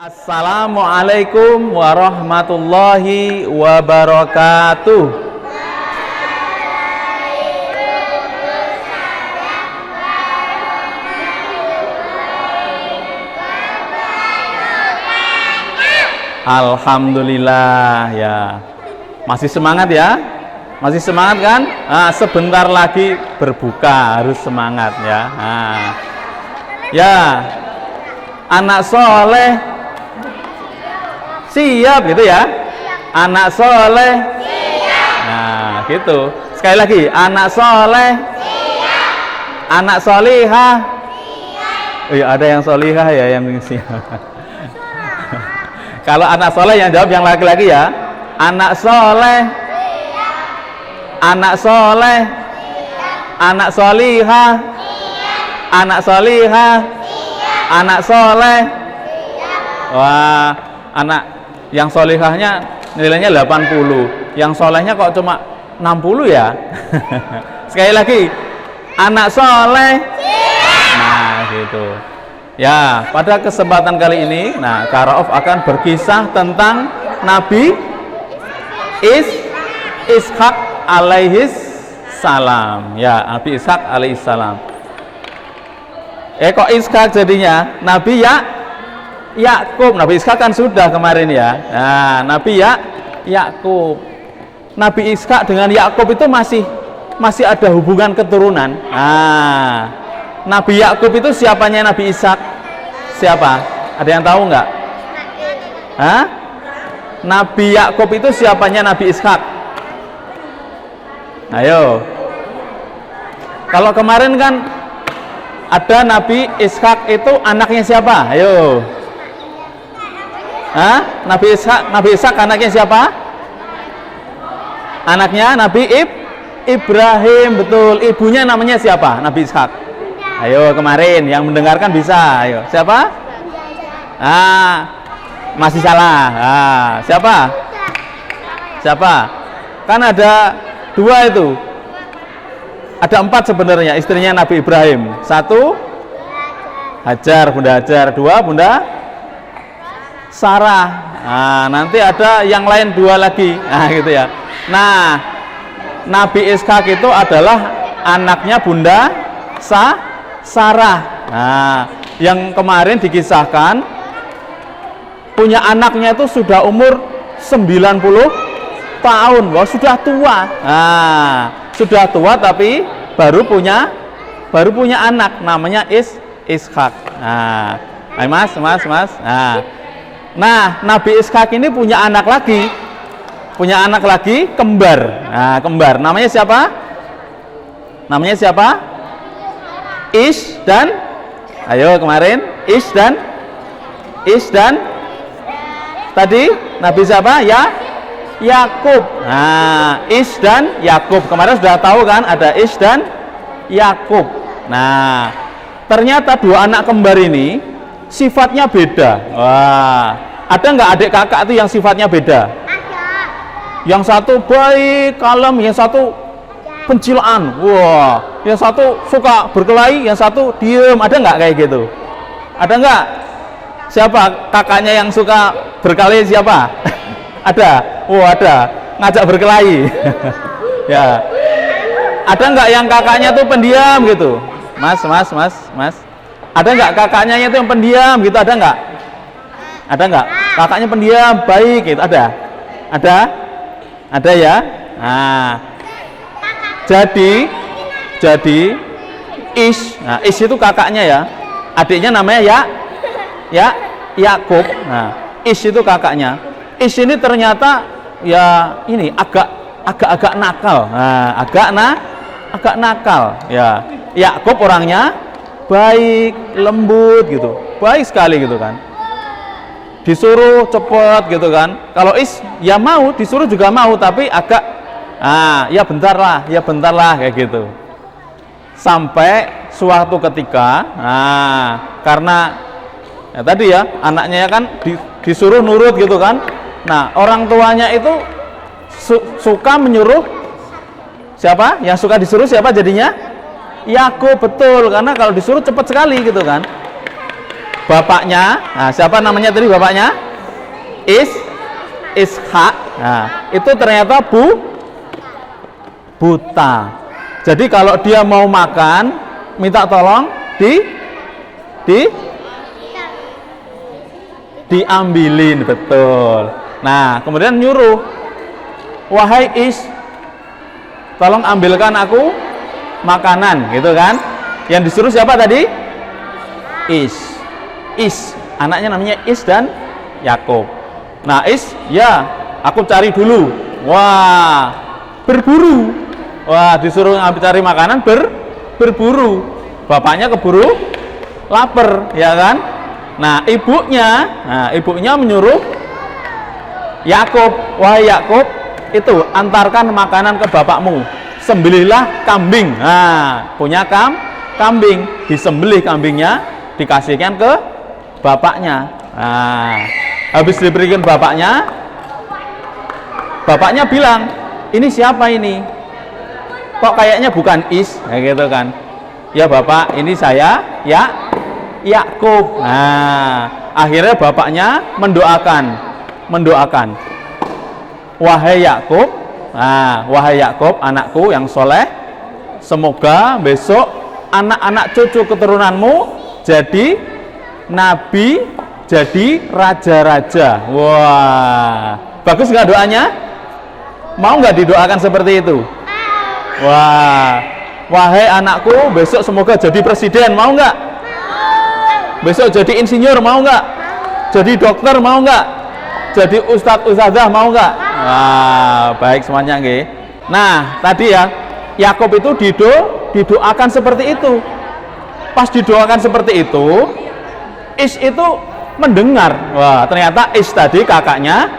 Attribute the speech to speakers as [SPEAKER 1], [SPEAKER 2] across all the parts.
[SPEAKER 1] Assalamualaikum warahmatullahi wabarakatuh. Alhamdulillah ya. Masih semangat ya? Masih semangat kan? Nah, sebentar lagi berbuka, harus semangat ya. Nah. Ya. Anak soleh siap gitu ya, anak soleh siap. Nah gitu, sekali lagi, anak soleh siap. Anak solihah siap. Oh, ya, ada yang solihah ya yang siap. Kalau anak soleh yang jawab yang laki-laki ya, anak soleh siap. Anak soleh siap. Anak solihah siap. Anak solihah siap. Anak soleh siap. Wah, anak yang solihahnya nilainya 80, yang solehnya kok cuma 60 ya. Sekali lagi, anak soleh siap. Nah gitu ya. Pada kesempatan kali ini, nah Karaof akan berkisah tentang Nabi Ishak alaihis salam ya. Nabi Ishak alaihis salam. Kok Ishak jadinya Nabi Yakub. Nabi Ishak kan sudah kemarin ya. Nah, Nabi Yakub. Nabi Ishak dengan Yakub itu masih ada hubungan keturunan. Nah, Nabi Yakub itu siapanya Nabi Ishak? Siapa? Ada yang tahu nggak? Hah? Nabi Yakub itu siapanya Nabi Ishak? Ayo. Kalau kemarin kan ada Nabi Ishak itu anaknya siapa? Ayo. Hah? Nabi Ishak anaknya siapa? Anaknya Nabi Ibrahim, betul. Ibunya namanya siapa? Nabi Ishak. Ayo kemarin yang mendengarkan bisa. Ayo, siapa? Masih salah. Siapa? Kan ada 2 itu. Ada 4 sebenarnya istrinya Nabi Ibrahim. 1 Hajar, Bunda Hajar. 2 Bunda Sarah. Nah, nanti ada yang lain 2 lagi. Nah, gitu ya. Nah, Nabi Ishak itu adalah anaknya Bunda Sarah. Nah, yang kemarin dikisahkan punya anaknya itu sudah umur 90 tahun. Wah, sudah tua. Nah, sudah tua tapi baru punya anak namanya Ishak. Nah, ayo Mas. Nah, Nabi Ishak ini punya anak lagi kembar. Nah, kembar. Namanya siapa? Ish dan ayo kemarin Ish dan tadi Nabi siapa? Yakub. Nah, Ish dan Yakub. Kemarin sudah tahu kan ada Ish dan Yakub. Nah, ternyata 2 anak kembar ini sifatnya beda. Wah, ada nggak adik kakak itu yang sifatnya beda? Ada. Yang satu baik, kalem, yang satu pencilaan. Wah, yang satu suka berkelahi, yang satu diem. Ada nggak kayak gitu? Ada nggak? Siapa kakaknya yang suka berkelahi siapa? Ada. Wah, ada. Ngajak berkelahi. Ya. Ada nggak yang kakaknya tuh pendiam gitu? Mas. Ada nggak kakaknya itu yang pendiam gitu? Ada nggak? Kakaknya pendiam, baik gitu? Ada ya? Nah, jadi Ish itu kakaknya ya. Adiknya namanya Yakub. Nah, Ish itu kakaknya. Ish ini ternyata ya ini agak nakal. Nah, agak nakal ya. Yakub orangnya baik, lembut gitu, baik sekali gitu kan. Disuruh cepet gitu kan. Kalau Is ya mau, disuruh juga mau, tapi agak ya bentar lah kayak gitu. Sampai suatu ketika, karena ya tadi ya anaknya ya kan disuruh nurut gitu kan. Nah, orang tuanya itu suka menyuruh siapa? Yang suka disuruh siapa jadinya? Yakub, betul, karena kalau disuruh cepat sekali gitu kan. bapaknya, nah siapa namanya tadi bapaknya? Ishak. Nah, itu ternyata buta. Jadi kalau dia mau makan, minta tolong diambilin, betul. Nah, kemudian nyuruh, wahai tolong ambilkan aku makanan, gitu kan? Yang disuruh siapa tadi? Anaknya namanya dan Yakub. Nah, ya, aku cari dulu. Wah, berburu. Wah, disuruh cari makanan, berburu. Bapaknya keburu lapar, ya kan? Nah, ibunya menyuruh Yakub, wahai Yakub, itu antarkan makanan ke bapakmu. Sembelihlah kambing. Nah, punya kambing, disembelih kambingnya, dikasihkan ke bapaknya. Nah, habis diberikan bapaknya bilang, ini siapa ini? Kok kayaknya bukan ya gitu kan? Ya bapak, ini saya, ya Yakub. Nah, akhirnya bapaknya mendoakan, wahai Yakub, wahai Yakub, anakku yang soleh, semoga besok anak-anak cucu keturunanmu jadi nabi, jadi raja-raja. Wah, bagus nggak doanya? Mau nggak didoakan seperti itu? Wah, wahai anakku, besok semoga jadi presiden, mau nggak? Besok jadi insinyur, mau nggak? Jadi dokter, mau nggak? Jadi ustadzah, mau nggak? Wah, baik semuanya, nggih. Nah, tadi ya, Yakub itu didoakan seperti itu. Pas didoakan seperti itu, itu mendengar. Wah, ternyata tadi kakaknya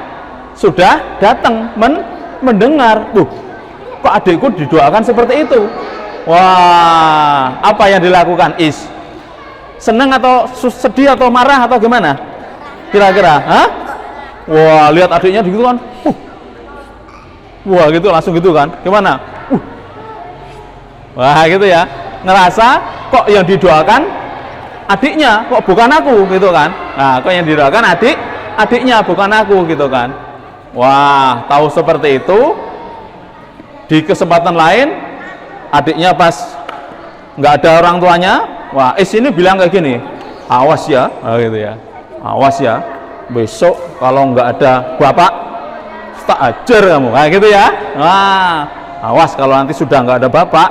[SPEAKER 1] sudah datang mendengar. Kok adikku didoakan seperti itu? Wah, apa yang dilakukan senang atau sedih atau marah atau gimana? Kira-kira, wah, lihat adiknya gitu kan, wah gitu, langsung gitu kan, gimana? Wah gitu ya, ngerasa kok yang didoakan adiknya, kok bukan aku gitu kan? Nah, kok yang didoakan adiknya bukan aku gitu kan? Wah, tahu seperti itu, di kesempatan lain adiknya pas nggak ada orang tuanya, wah, ini bilang kayak gini, awas ya, gitu ya, awas ya, besok kalau nggak ada bapak, tak ajar kamu, kayak gitu ya. Wah, awas kalau nanti sudah nggak ada bapak,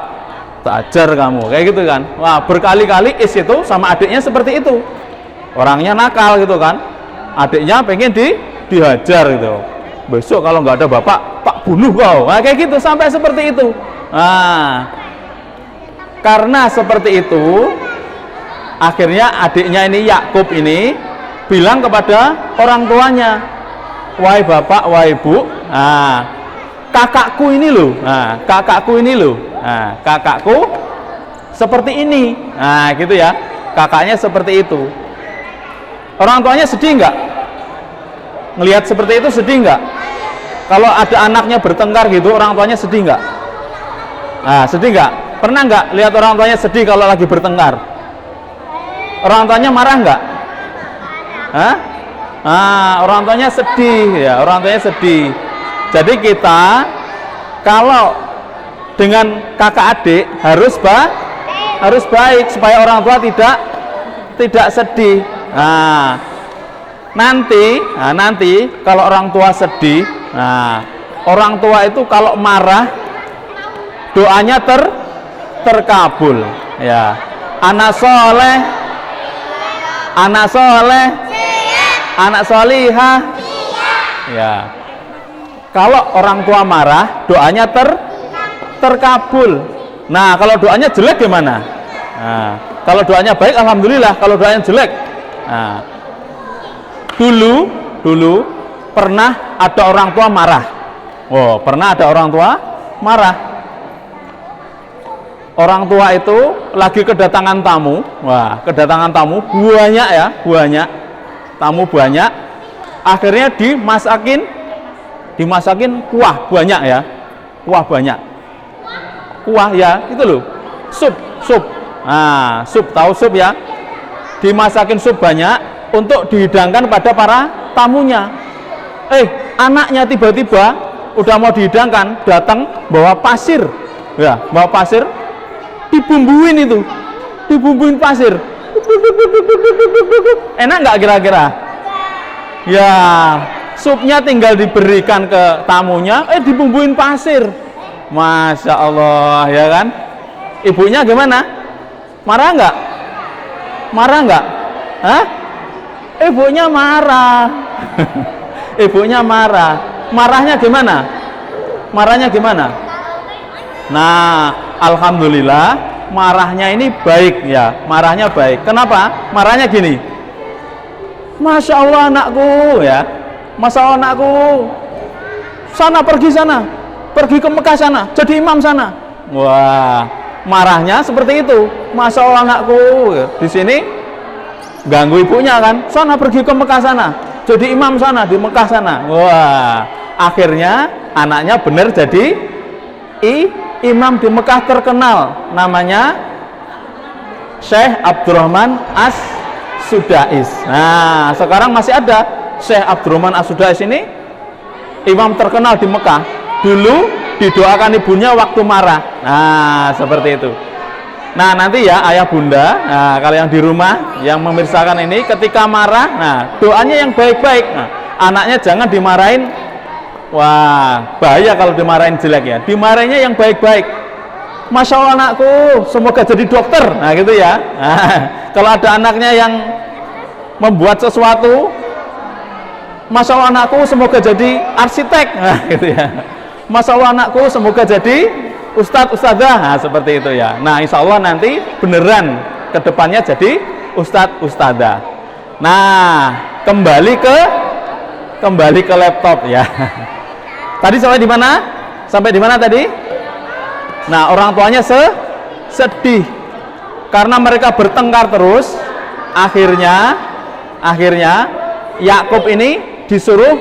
[SPEAKER 1] tak ajar kamu, kayak gitu kan. Wah, berkali-kali itu sama adiknya seperti itu, orangnya nakal gitu kan, adiknya pengen dihajar gitu. Besok kalau nggak ada bapak, pak bunuh kau, nah, kayak gitu, sampai seperti itu. Nah, karena seperti itu, akhirnya adiknya ini Yakub ini bilang kepada orang tuanya, wahai bapak, wahai ibu, kakakku ini loh, kakakku seperti ini, gitu ya, kakaknya seperti itu. Orang tuanya sedih nggak? Ngelihat seperti itu sedih nggak? Kalau ada anaknya bertengkar gitu, orang tuanya sedih nggak? Sedih nggak? Pernah nggak lihat orang tuanya sedih kalau lagi bertengkar? Orang tuanya marah nggak? Orang tuanya sedih ya, orang tuanya sedih. Jadi kita kalau dengan kakak adik harus baik supaya orang tua tidak sedih. Nanti kalau orang tua sedih, orang tua itu kalau marah doanya terkabul ya. Anak soleh, anak solihah ya. Kalau orang tua marah doanya terkabul. Nah, kalau doanya jelek gimana? Kalau doanya baik alhamdulillah, kalau doanya jelek, dulu pernah ada orang tua marah. Pernah ada orang tua marah. Orang tua itu lagi kedatangan tamu. Wah, kedatangan tamu banyak ya, tamu banyak. Akhirnya dimasakin kuah banyak ya. Kuah ya, itu loh. Sup. Sup tahu sup ya? dimasakin sup banyak untuk dihidangkan pada para tamunya. Anaknya tiba-tiba udah mau dihidangkan, datang bawa pasir. Ya, bawa pasir, dibumbuin itu. Dibumbuin pasir. Enak nggak kira-kira? Ya, supnya tinggal diberikan ke tamunya, dibumbuin pasir. Masya Allah, ya kan? Ibunya gimana? Marah nggak? Marah nggak? Hah? Ibunya marah. Ibunya marah. Marahnya gimana? Marahnya gimana? Nah, alhamdulillah marahnya ini baik ya. Marahnya baik. Kenapa? Marahnya gini. Masya Allah anakku ya. Masya Allah anakku. Sana pergi sana. Pergi ke Mekah sana. Jadi imam sana. Wah, marahnya seperti itu. Masya Allah anakku. Di sini ganggu ibunya kan. Sana pergi ke Mekah sana. Jadi imam sana di Mekah sana. Wah, akhirnya anaknya benar jadi imam di Mekah terkenal, namanya Syekh Abdurrahman As-Sudais. Nah, sekarang masih ada Syekh Abdurrahman As-Sudais ini, imam terkenal di Mekah. Dulu didoakan ibunya waktu marah. Nah, seperti itu. Nah, nanti ya ayah bunda, nah kalau yang di rumah yang memirsakan ini ketika marah, nah doanya yang baik-baik. Nah, anaknya jangan dimarahin. Wah, bahaya kalau dimarahin jelek ya. Dimarahinnya yang baik-baik. Masya Allah anakku, semoga jadi dokter. Nah gitu ya. Nah, kalau ada anaknya yang membuat sesuatu, Masya Allah anakku, semoga jadi arsitek. Nah gitu ya. Masya Allah anakku, semoga jadi ustadz, ustadzah. Nah seperti itu ya. Nah insya Allah nanti beneran kedepannya jadi ustadz, ustadzah. Nah kembali ke laptop ya. Tadi sampai di mana? Sampai di mana tadi? Nah, orang tuanya sedih karena mereka bertengkar terus. Akhirnya Yakub ini disuruh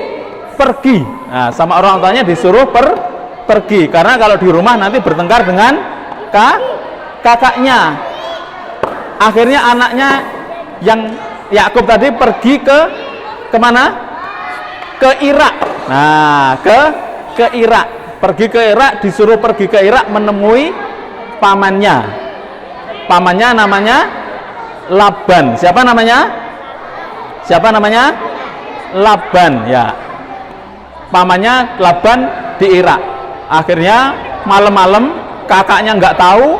[SPEAKER 1] pergi. Nah, sama orang tuanya disuruh pergi karena kalau di rumah nanti bertengkar dengan kakaknya. Akhirnya anaknya yang Yakub tadi pergi ke mana? Ke Irak. Nah, ke Irak. Pergi ke Irak, disuruh pergi ke Irak menemui pamannya. Pamannya namanya Laban. Siapa namanya? Siapa namanya? Laban ya. Pamannya Laban di Irak. Akhirnya malam-malam kakaknya nggak tahu,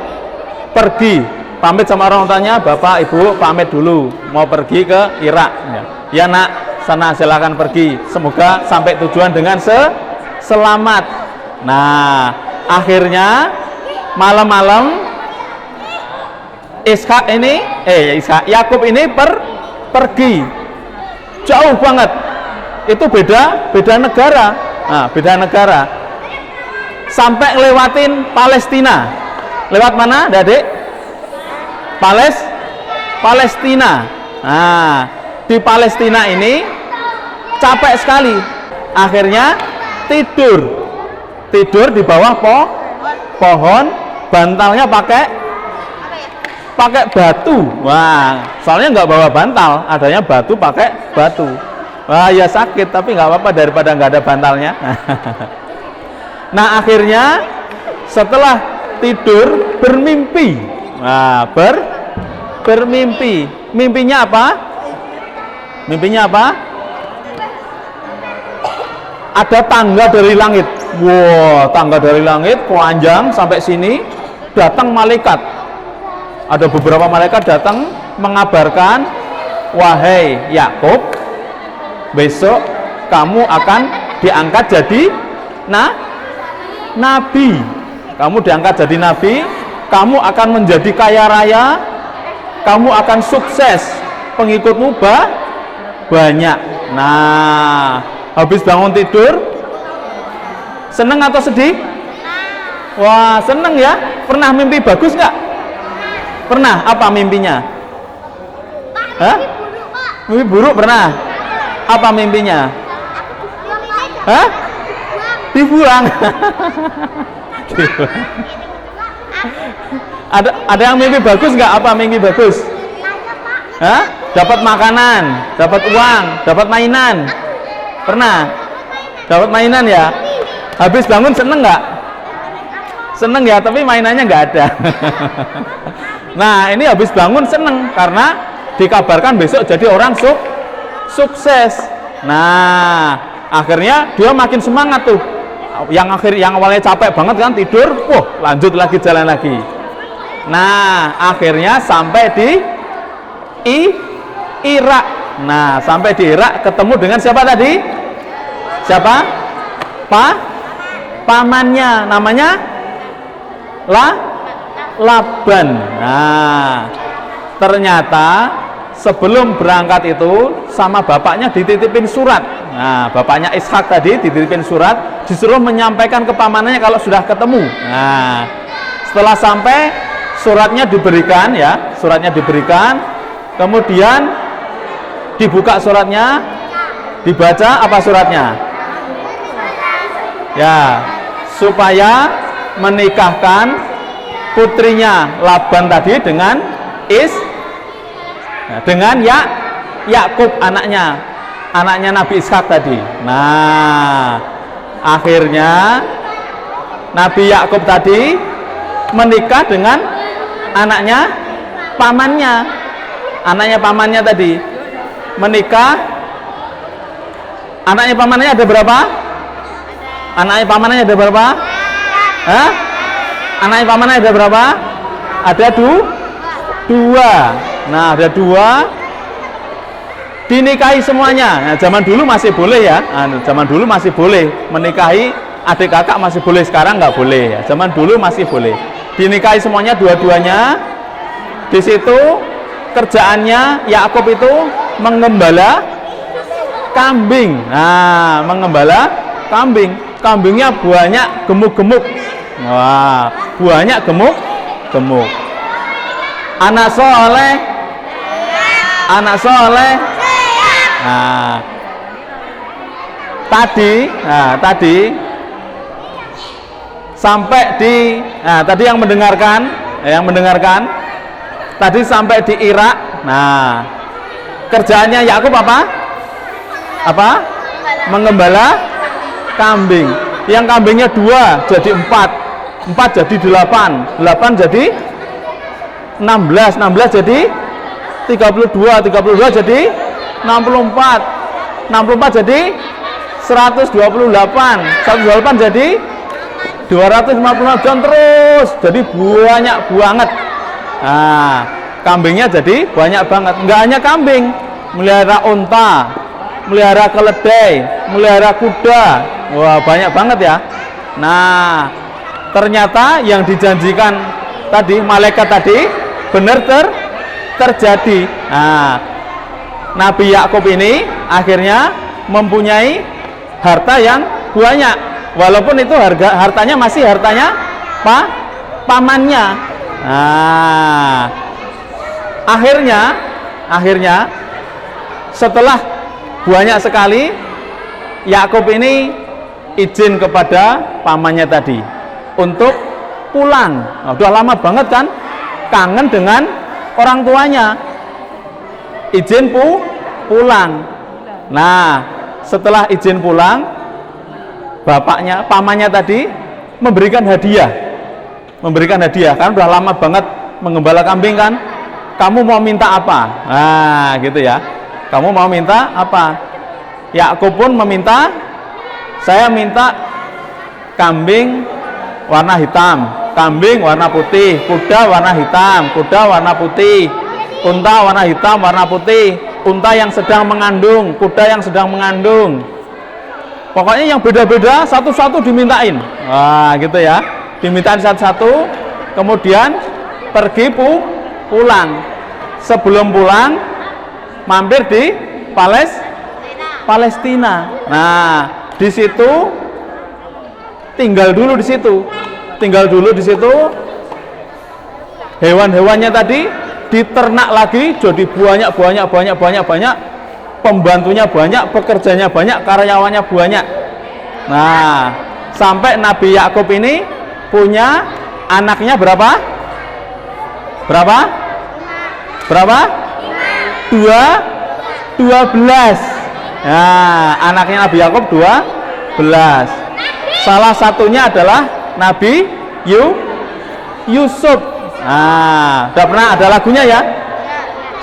[SPEAKER 1] pergi pamit sama orang tuanya, bapak ibu pamit dulu mau pergi ke Irak. Ya nak, sana silakan pergi. Semoga sampai tujuan dengan selamat. Nah, akhirnya malam-malam Yakub ini pergi jauh banget. Itu beda negara. Nah, beda negara. Sampai ngelewatin Palestina. Lewat mana, Adik? Palestina. Nah, di Palestina ini capek sekali. Akhirnya tidur di bawah pohon, bantalnya pakai batu. Wah, soalnya nggak bawa bantal, adanya batu, pakai batu. Wah, ya sakit, tapi nggak apa-apa daripada nggak ada bantalnya. Nah, akhirnya setelah tidur bermimpi. Nah, bermimpi. Mimpinya apa? Mimpinya apa? Ada tangga dari langit. Wow, tangga dari langit panjang sampai sini, datang malaikat. Ada beberapa malaikat datang mengabarkan, wahai Yakub, besok kamu akan diangkat jadi nabi. Kamu diangkat jadi nabi, kamu akan menjadi kaya raya, kamu akan sukses, pengikutmu banyak. Nah, habis bangun tidur, seneng atau sedih? Wah, seneng ya. Pernah mimpi bagus nggak? Pernah. Apa mimpinya? Hah? Mimpi buruk pernah? Apa mimpinya? Hah? Dibuang. Ada yang mimpi bagus nggak? Apa mimpi bagus? Hah? Dapat makanan, dapat uang, dapat mainan. Pernah? Dapat mainan ya? Habis bangun seneng nggak? Seneng ya, tapi mainannya nggak ada. Nah, ini habis bangun seneng karena dikabarkan besok jadi orang sukses. Nah, akhirnya dia makin semangat tuh. Yang awalnya capek banget kan tidur, lanjut lagi jalan lagi. Nah, akhirnya sampai di Irak. Nah, sampai di Irak ketemu dengan siapa tadi? Siapa? Pamannya, namanya Laban. Nah, ternyata sebelum berangkat itu sama bapaknya dititipin surat. Nah, bapaknya Ishak tadi dititipin surat, disuruh menyampaikan ke pamannya kalau sudah ketemu. Nah, setelah sampai suratnya diberikan ya, suratnya diberikan, kemudian dibuka suratnya, dibaca apa suratnya? Ya, supaya menikahkan putrinya Laban tadi dengan dengan Yakub anaknya Nabi Ishak tadi. Nah, akhirnya Nabi Yakub tadi menikah dengan anaknya pamannya tadi menikah. Anaknya pamannya ada berapa? Anaknya pamannya ada berapa? Hah? Anaknya pamannya ada berapa? Ada dua. Nah, ada dua. Dinikahi semuanya. Nah, zaman dulu masih boleh ya. Zaman dulu masih boleh menikahi adik kakak, masih boleh. Sekarang nggak boleh ya. Zaman dulu masih boleh. Dinikahi semuanya dua-duanya. Di situ kerjaannya Yakub itu mengembala kambing. Nah, mengembala kambing. Kambingnya banyak gemuk-gemuk. Wah, banyak gemuk-gemuk. Anak soleh. Nah, tadi sampai di tadi yang mendengarkan tadi sampai di Irak. Nah, kerjaannya Yakub apa? Mengembala kambing. Yang kambingnya 2 jadi 4 jadi 8 jadi 16 jadi 32 jadi 64 jadi 128 jadi 250 dan terus, jadi banyak banget. Nah, kambingnya jadi banyak banget. Enggak hanya kambing, melihara unta, melihara keledai, melihara kuda. Wah, banyak banget ya. Nah, ternyata yang dijanjikan tadi malaikat tadi benar terjadi. Nah, Nabi Yakub ini akhirnya mempunyai harta yang banyak, walaupun itu hartanya masih hartanya pamannya. Nah, akhirnya setelah banyak sekali, Yakub ini izin kepada pamannya tadi untuk pulang. Nah, udah lama banget kan, kangen dengan orang tuanya, izin pulang. Nah, setelah izin pulang, pamannya tadi memberikan hadiah, kan udah lama banget mengembala kambing kan. Kamu mau minta apa? Nah, gitu ya. Kamu mau minta apa? Yakub pun meminta, saya minta kambing warna hitam, kambing warna putih, kuda warna hitam, kuda warna putih, unta warna hitam, warna putih, unta yang sedang mengandung, kuda yang sedang mengandung. Pokoknya yang beda-beda satu-satu dimintain. Wah, gitu ya. Dimintain satu-satu, kemudian pergi pulang. Sebelum pulang mampir di Palestina. Nah, di situ tinggal dulu di situ. Hewan-hewannya tadi diternak lagi, jadi banyak. Pembantunya banyak, pekerjanya banyak, karyawannya banyak. Nah, sampai Nabi Yakub ini punya anaknya berapa? 12. Nah, anaknya Nabi Yakub 12. Salah satunya adalah Nabi Yusuf. Nah, udah pernah ada lagunya ya?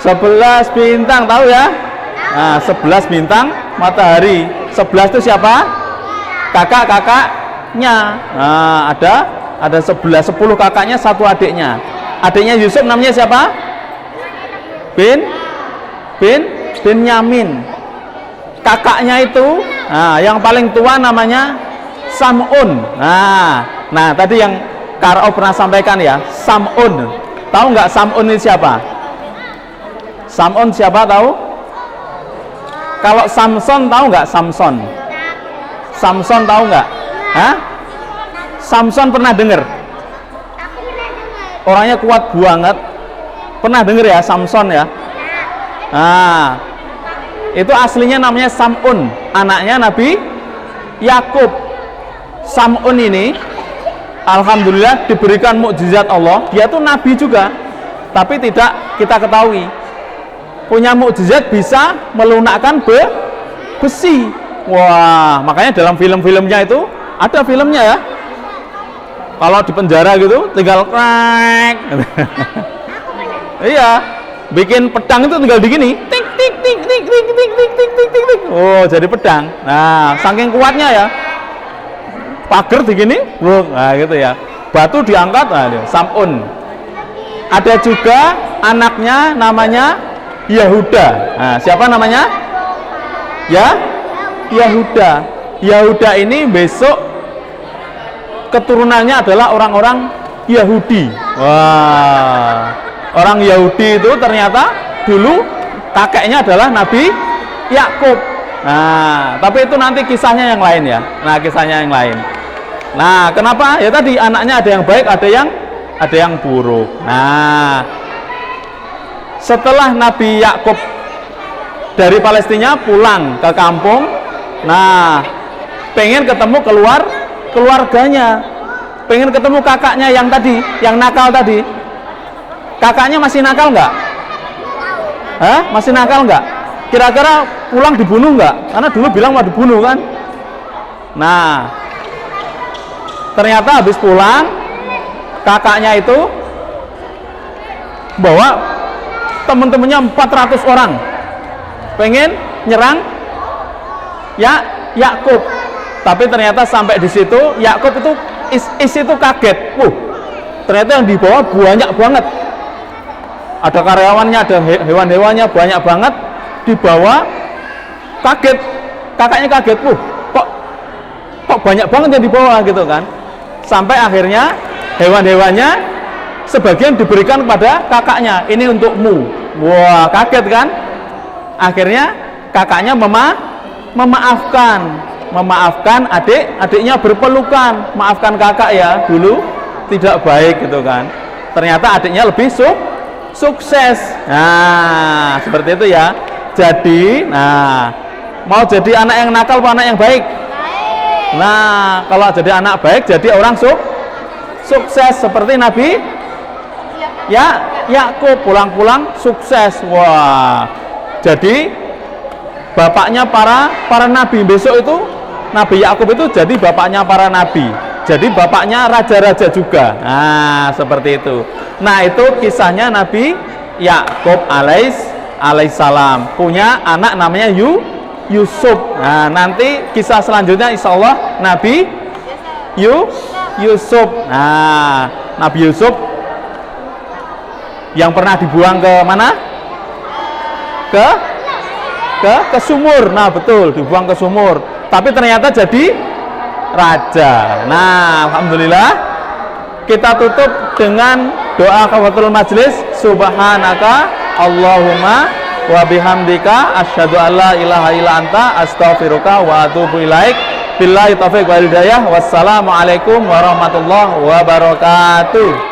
[SPEAKER 1] 11 bintang, tahu ya? Nah, 11 bintang matahari. 11 itu siapa? Kakak-kakaknya. Nah, ada 11 kakaknya, satu adiknya. Adiknya Yusuf namanya siapa? Binyamin. Kakaknya itu, yang paling tua namanya Sam'un. Nah, tadi yang Karo pernah sampaikan ya, Sam'un. Tahu nggak Sam'un ini siapa? Sam'un siapa tahu? Kalau Samson tahu nggak Samson? Samson tahu nggak? Hah? Samson pernah dengar? Orangnya kuat banget. Pernah dengar ya Samson ya? Nah, itu aslinya namanya Sam'un, anaknya Nabi Yakub. Sam'un ini alhamdulillah diberikan mukjizat Allah. Dia tuh nabi juga, tapi tidak kita ketahui. Punya mukjizat bisa melunakkan besi. Wah, makanya dalam film-filmnya itu ada filmnya ya. Kalau di penjara gitu tinggal krek. Iya, bikin pedang itu tinggal digini, tik tik tik tik tik tik tik tik tik tik. Oh, jadi pedang. Nah, saking kuatnya ya. Pagar digini, nah gitu ya. Batu diangkat, nah, Sam'un. Ada juga anaknya namanya Yahuda. Nah, siapa namanya? Yahuda. Yahuda ini besok keturunannya adalah orang-orang Yahudi. Wah, orang Yahudi itu ternyata dulu kakeknya adalah Nabi Yakub. Nah, tapi itu nanti kisahnya yang lain ya. Nah, kisahnya yang lain. Nah, kenapa? Ya tadi anaknya ada yang baik, ada yang buruk. Nah, setelah Nabi Yakub dari Palestina pulang ke kampung, nah, pengen ketemu keluarganya, pengen ketemu kakaknya yang tadi, yang nakal tadi. Kakaknya masih nakal nggak? Hah? Masih nakal nggak? Kira-kira pulang dibunuh nggak? Karena dulu bilang mau dibunuh kan? Nah, ternyata habis pulang kakaknya itu bawa teman-temannya 400 orang pengen nyerang Yakub. Tapi ternyata sampai di situ Yakub itu itu kaget. Ternyata yang dibawa banyak banget. Ada karyawannya, ada hewan-hewannya banyak banget dibawa. Kaget, kakaknya kaget. Kok banyak banget yang dibawa gitu kan? Sampai akhirnya hewan-hewannya sebagian diberikan kepada kakaknya, ini untukmu. Wah, kaget kan? Akhirnya kakaknya memaafkan adiknya berpelukan. Maafkan kakak ya, dulu tidak baik gitu kan. Ternyata adiknya lebih sukses. Nah, seperti itu ya. Jadi, mau jadi anak yang nakal atau anak yang baik? Nah, kalau jadi anak baik, jadi orang sukses seperti Nabi Yakub, pulang-pulang sukses. Wah, jadi bapaknya para nabi. Besok itu Nabi Yakub itu jadi bapaknya para nabi, jadi bapaknya raja-raja juga. Nah, seperti itu. Nah, itu kisahnya Nabi Yakub alaihissalam punya anak namanya Yusuf. Nah, nanti kisah selanjutnya insya Allah Nabi Yusuf. Nah, Nabi Yusuf yang pernah dibuang ke mana? Ke sumur. Nah, betul, dibuang ke sumur. Tapi ternyata jadi raja. Nah, alhamdulillah. Kita tutup dengan doa kafatul majlis. Subhanaka Allahumma wa bihamdika asyhadu an la ilaha illa anta astaghfiruka wa atubu ilaik. Billahi taufiq wal hidayah. Wassalamualaikum warahmatullahi wabarakatuh.